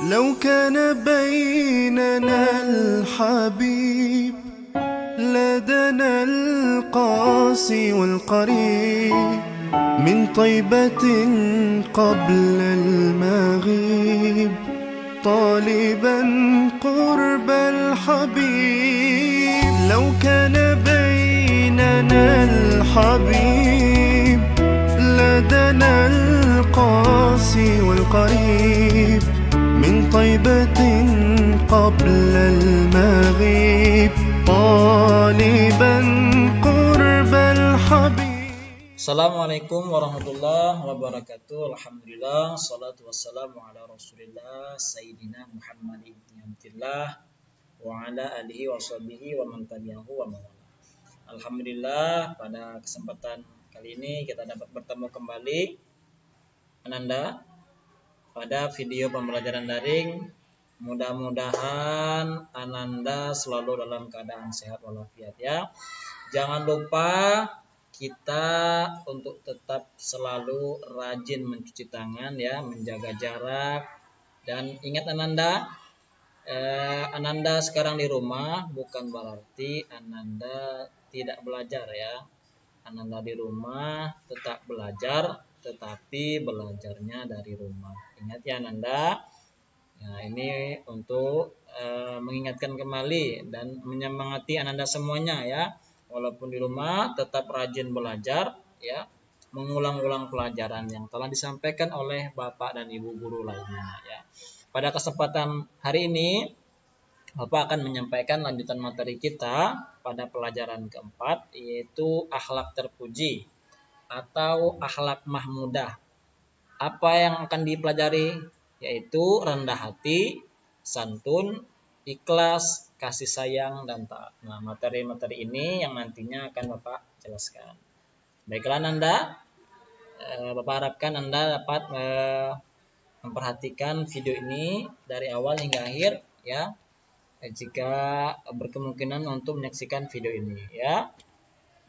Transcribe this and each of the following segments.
لو كان بيننا الحبيب لدنا القاسي والقريب من طيبة قبل المغيب طالبا قرب الحبيب. لو كان بيننا الحبيب لدنا القاسي والقريب من طيبة قبل المغيب طالبا قرب الحبيب. Assalamualaikum warahmatullahi wabarakatuh. Alhamdulillah, salatu wassalamu ala rasulillah Sayyidina Muhammad ibn Abdillah wa ala alihi wa sahbihi wa man tabi'ahu wa mawala. Alhamdulillah, pada kesempatan kali ini kita dapat bertemu kembali Ananda pada video pembelajaran daring. Mudah-mudahan Ananda selalu dalam keadaan sehat walafiat ya. Jangan lupa kita untuk tetap selalu rajin mencuci tangan ya, menjaga jarak. Dan ingat Ananda sekarang di rumah bukan berarti Ananda tidak belajar ya. Ananda di rumah tetap belajar, tetapi belajarnya dari rumah. Ingat ya Ananda. Nah, ini untuk mengingatkan kembali dan menyemangati Ananda semuanya ya. Walaupun di rumah tetap rajin belajar ya, mengulang-ulang pelajaran yang telah disampaikan oleh Bapak dan Ibu guru lainnya ya. Pada kesempatan hari ini Bapak akan menyampaikan lanjutan materi kita pada pelajaran keempat, yaitu akhlak terpuji atau akhlak mahmudah. Apa yang akan dipelajari? Yaitu rendah hati, santun, ikhlas, kasih sayang, dan taat. Nah, materi-materi ini yang nantinya akan Bapak jelaskan. Baiklah Anda, Bapak harapkan Anda dapat memperhatikan video ini dari awal hingga akhir ya, jika berkemungkinan untuk menyaksikan video ini ya.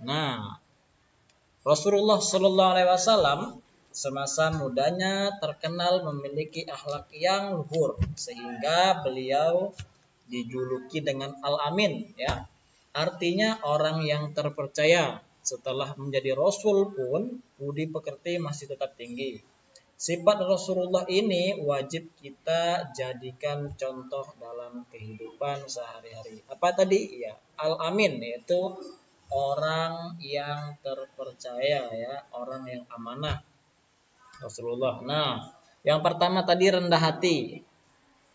Nah, Rasulullah Shallallahu Alaihi Wasallam semasa mudanya terkenal memiliki akhlak yang luhur sehingga beliau dijuluki dengan Al-Amin ya. Artinya orang yang terpercaya. Setelah menjadi Rasul pun budi pekerti masih tetap tinggi. Sifat Rasulullah ini wajib kita jadikan contoh dalam kehidupan sehari-hari. Apa tadi? Ya, Al-Amin, yaitu orang yang terpercaya ya, orang yang amanah. Rasulullah. Nah, yang pertama tadi rendah hati.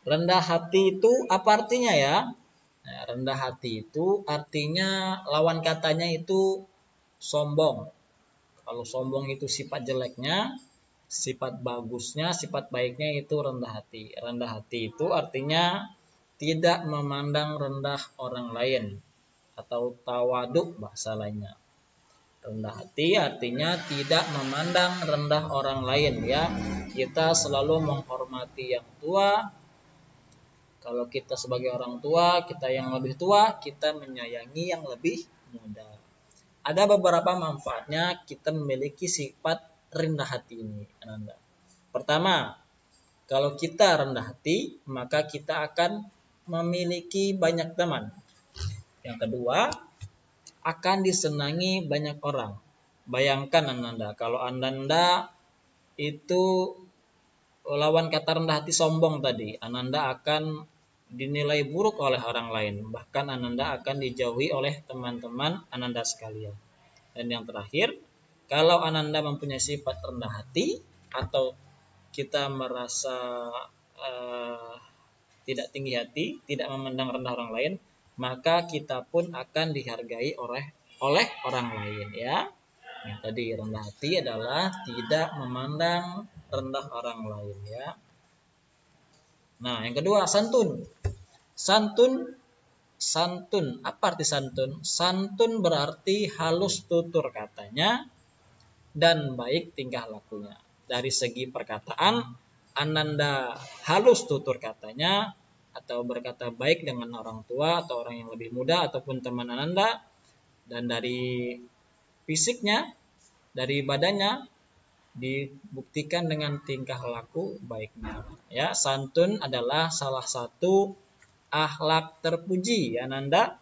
Rendah hati itu apa artinya ya? Nah, rendah hati itu artinya lawan katanya itu sombong. Kalau sombong itu sifat jeleknya, sifat bagusnya, sifat baiknya itu rendah hati. Rendah hati itu artinya tidak memandang rendah orang lain atau tawaduk bahasa lainnya. Rendah hati artinya tidak memandang rendah orang lain ya. Kita selalu menghormati yang tua. Kalau kita sebagai orang tua, kita yang lebih tua, kita menyayangi yang lebih muda. Ada beberapa manfaatnya kita memiliki sifat rendah hati ini, Ananda. Pertama, kalau kita rendah hati, maka kita akan memiliki banyak teman. Yang kedua, akan disenangi banyak orang. Bayangkan Ananda, kalau Ananda itu lawan kata rendah hati sombong tadi, Ananda akan dinilai buruk oleh orang lain. Bahkan Ananda akan dijauhi oleh teman-teman Ananda sekalian. Dan yang terakhir, kalau Ananda mempunyai sifat rendah hati atau kita merasa tidak tinggi hati, tidak memandang rendah orang lain, maka kita pun akan dihargai oleh orang lain ya. Yang tadi rendah hati adalah tidak memandang rendah orang lain ya. Nah, yang kedua santun. Santun, apa arti santun? Santun berarti halus tutur katanya dan baik tingkah lakunya. Dari segi perkataan, Ananda halus tutur katanya atau berkata baik dengan orang tua atau orang yang lebih muda ataupun teman Ananda. Dan dari fisiknya, dari badannya, dibuktikan dengan tingkah laku baiknya. Ya, santun adalah salah satu akhlak terpuji ya Nanda.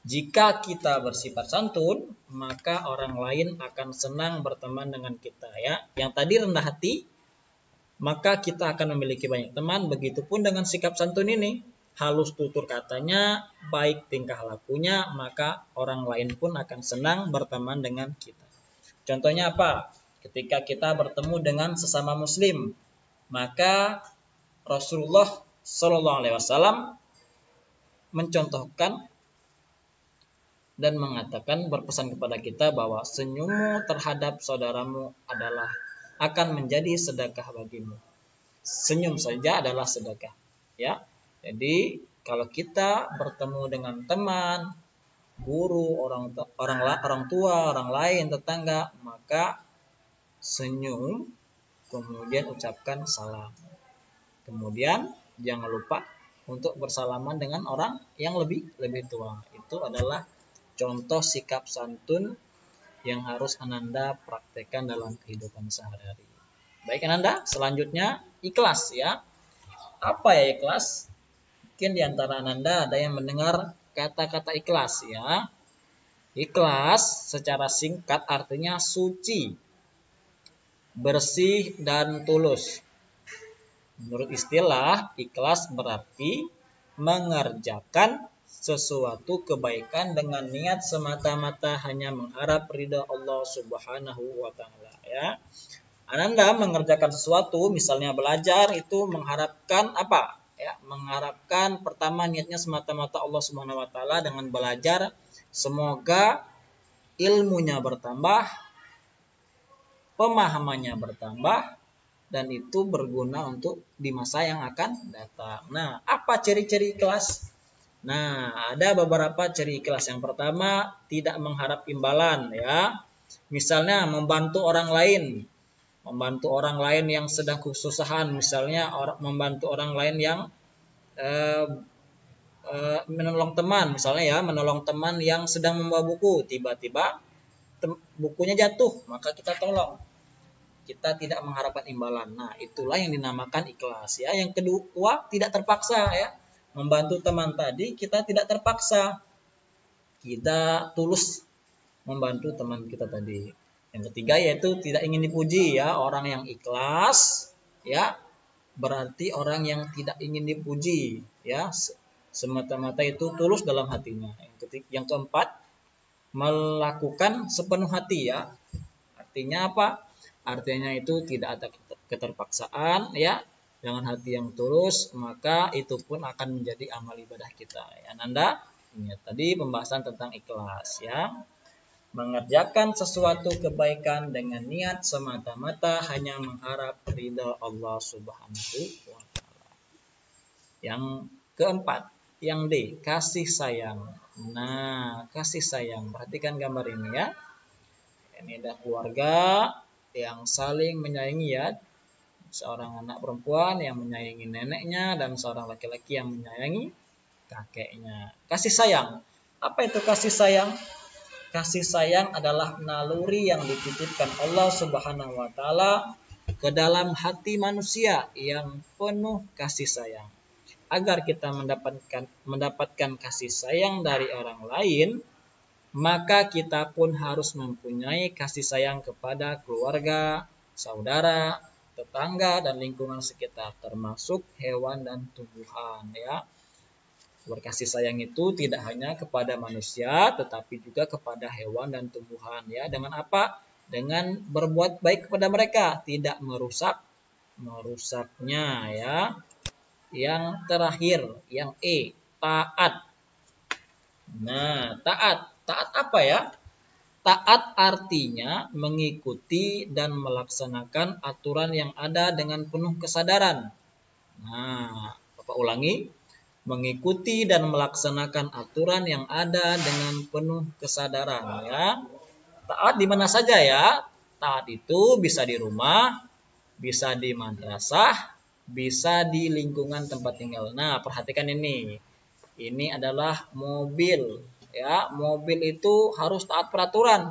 Jika kita bersifat santun, maka orang lain akan senang berteman dengan kita ya. Yang tadi rendah hati, maka kita akan memiliki banyak teman. Begitupun dengan sikap santun ini, halus tutur katanya, baik tingkah lakunya, maka orang lain pun akan senang berteman dengan kita. Contohnya apa? Ketika kita bertemu dengan sesama muslim, maka Rasulullah Shallallahu Alaihi Wasallam mencontohkan dan mengatakan, berpesan kepada kita bahwa senyummu terhadap saudaramu adalah akan menjadi sedekah bagimu. Senyum saja adalah sedekah. Ya, jadi kalau kita bertemu dengan teman, guru, orang tua, orang lain, tetangga, maka senyum, kemudian ucapkan salam. Kemudian jangan lupa untuk bersalaman dengan orang yang lebih tua. Itu adalah contoh sikap santun yang harus Ananda praktekkan dalam kehidupan sehari-hari. Baik Ananda, selanjutnya ikhlas ya. Apa ya ikhlas? Mungkin di antara Ananda ada yang mendengar kata-kata ikhlas ya. Ikhlas secara singkat artinya suci, bersih dan tulus. Menurut istilah, ikhlas berarti mengerjakan sesuatu kebaikan dengan niat semata-mata hanya mengharap ridha Allah Subhanahu wa taala ya. Ananda mengerjakan sesuatu, misalnya belajar, itu mengharapkan apa? Ya, mengharapkan pertama niatnya semata-mata Allah Subhanahu wa taala dengan belajar, semoga ilmunya bertambah, pemahamannya bertambah, dan itu berguna untuk di masa yang akan datang. Nah, apa ciri-ciri ikhlas? Nah, ada beberapa ciri ikhlas. Yang pertama, tidak mengharap imbalan ya. Misalnya membantu orang lain yang sedang kesusahan, misalnya membantu orang lain yang menolong teman, misalnya ya, menolong teman yang sedang membawa buku, tiba-tiba bukunya jatuh, maka kita tolong. Kita tidak mengharapkan imbalan. Nah, itulah yang dinamakan ikhlas ya. Yang kedua, tidak terpaksa ya. Membantu teman tadi kita tidak terpaksa. Kita tulus membantu teman kita tadi. Yang ketiga yaitu tidak ingin dipuji ya. Orang yang ikhlas ya berarti orang yang tidak ingin dipuji ya. Semata-mata itu tulus dalam hatinya. Yang keempat, melakukan sepenuh hati ya. Artinya apa? Artinya itu tidak ada keterpaksaan ya. Dengan hati yang tulus, maka itu pun akan menjadi amal ibadah kita. Ya, Nanda, ini tadi pembahasan tentang ikhlas ya. Mengerjakan sesuatu kebaikan dengan niat semata-mata hanya mengharap ridha Allah Subhanahu wa taala. Yang keempat, yang D, kasih sayang. Nah, kasih sayang. Perhatikan gambar ini ya. Ini ada keluarga yang saling menyayangi ya. Seorang anak perempuan yang menyayangi neneknya dan seorang laki-laki yang menyayangi kakeknya. Kasih sayang. Apa itu kasih sayang? Kasih sayang adalah naluri yang dititipkan Allah Subhanahu wa taala ke dalam hati manusia yang penuh kasih sayang. Agar kita mendapatkan kasih sayang dari orang lain, maka kita pun harus mempunyai kasih sayang kepada keluarga, saudara, tetangga, dan lingkungan sekitar, termasuk hewan dan tumbuhan ya. Berkasih sayang itu tidak hanya kepada manusia, tetapi juga kepada hewan dan tumbuhan ya. Dengan apa? Dengan berbuat baik kepada mereka, tidak merusaknya ya. Yang terakhir, yang E, taat. Nah, taat apa ya? Taat artinya mengikuti dan melaksanakan aturan yang ada dengan penuh kesadaran. Nah, Bapak ulangi. Mengikuti dan melaksanakan aturan yang ada dengan penuh kesadaran ya. Taat di mana saja ya? Taat itu bisa di rumah, bisa di madrasah, bisa di lingkungan tempat tinggal. Nah, perhatikan ini. Ini adalah mobil. Ya, mobil itu harus taat peraturan.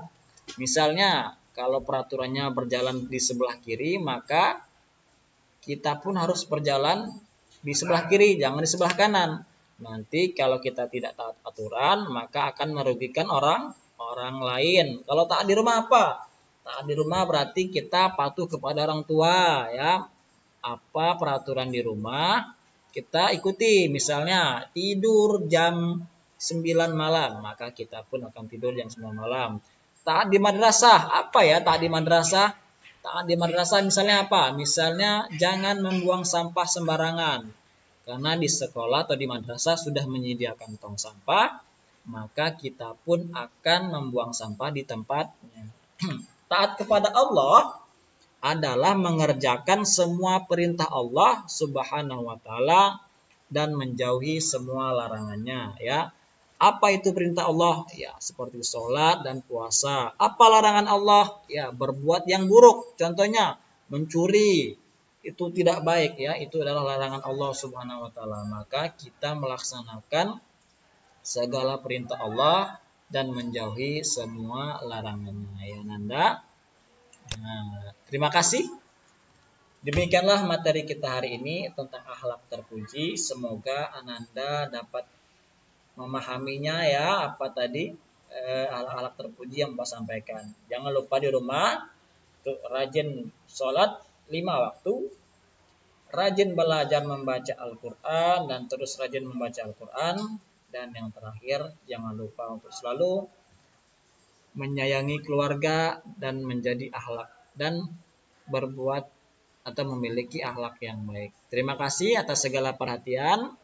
Misalnya, kalau peraturannya berjalan di sebelah kiri, maka kita pun harus berjalan di sebelah kiri, jangan di sebelah kanan. Nanti kalau kita tidak taat aturan, maka akan merugikan orang lain. Kalau taat di rumah apa? Taat di rumah berarti kita patuh kepada orang tua, ya. Apa peraturan di rumah kita ikuti. Misalnya tidur jam 9 malam, maka kita pun akan tidur jam 9 malam. Taat di madrasah, apa ya taat di madrasah? Taat di madrasah misalnya apa? Misalnya jangan membuang sampah sembarangan. Karena di sekolah atau di madrasah sudah menyediakan tong sampah, maka kita pun akan membuang sampah di tempatnya. Taat kepada Allah adalah mengerjakan semua perintah Allah Subhanahu wa taala dan menjauhi semua larangannya, ya. Apa itu perintah Allah? Ya, seperti sholat dan puasa. Apa larangan Allah? Ya, berbuat yang buruk. Contohnya, mencuri. Itu tidak baik, ya. Itu adalah larangan Allah Subhanahu wa taala. Maka kita melaksanakan segala perintah Allah dan menjauhi semua larangannya, ya Nanda. Nah, terima kasih. Demikianlah materi kita hari ini tentang akhlak terpuji. Semoga Ananda dapat memahaminya, ya, apa tadi akhlak terpuji yang Bapak sampaikan. Jangan lupa di rumah tuh rajin sholat 5 waktu, rajin belajar membaca Al-Quran dan terus rajin membaca Al-Quran, dan yang terakhir jangan lupa untuk selalu menyayangi keluarga dan menjadi akhlak dan berbuat atau memiliki akhlak yang baik. Terima kasih atas segala perhatian.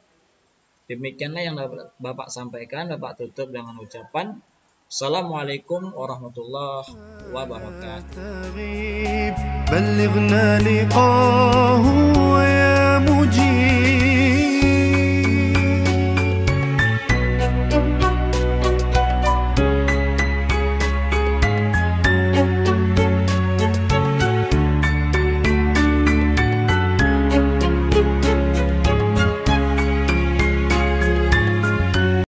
Demikianlah yang Bapak sampaikan. Bapak tutup dengan ucapan Assalamualaikum warahmatullahi wabarakatuh. بلغنا لقاه